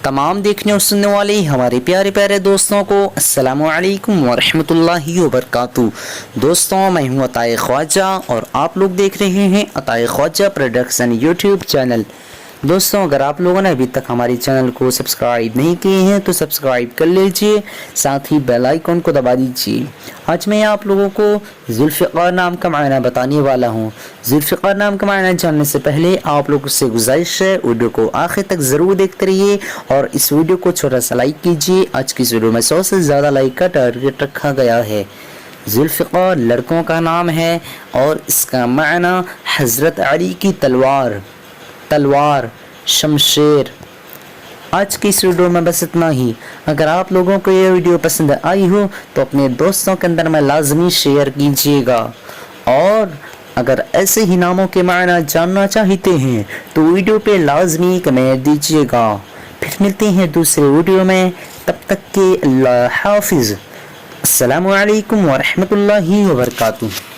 तमाम देखने और सुनने वाले हमारे प्यारे प्यारे दोस्तों को अस्सलामु अलैकुम वरहमतुल्लाहि वबरकातुहू। दोस्तों, मैं हूं अताए ख्वाजा और आप लोग देख रहे हैं अताए ख्वाजा प्रोडक्शन यूट्यूब चैनल। दोस्तों, अगर आप लोगों ने अभी तक हमारे चैनल को सब्सक्राइब नहीं किए हैं तो सब्सक्राइब कर लीजिए, साथ ही बेल आइकन को दबा दीजिए। आज मैं आप लोगों को जुल्फ़िकार नाम का मायना बताने वाला हूँ। जुल्फ़िकार नाम का मायना जानने से पहले आप लोगों से गुजारिश है, वीडियो को आखिर तक ज़रूर देखते रहिए और इस वीडियो को छोटा सा लाइक कीजिए। आज की इस वीडियो में 100 से ज़्यादा लाइक का टारगेट रखा गया है। जुल्फ़िकार लड़कों का नाम है और इसका मायना हज़रत अली की तलवार, शमशेर। आज की इस वीडियो में बस इतना ही। अगर आप लोगों को ये वीडियो पसंद आई हो तो अपने दोस्तों के अंदर में लाजमी शेयर कीजिएगा, और अगर ऐसे ही नामों के मायना जानना चाहते हैं तो वीडियो पे लाजमी कमेंट दीजिएगा। फिर मिलते हैं दूसरे वीडियो में, तब तक के अल्लाह हाफिज़। अस्सलामु अलैकुम वरहमतुल्लाहि वबरकातुहू।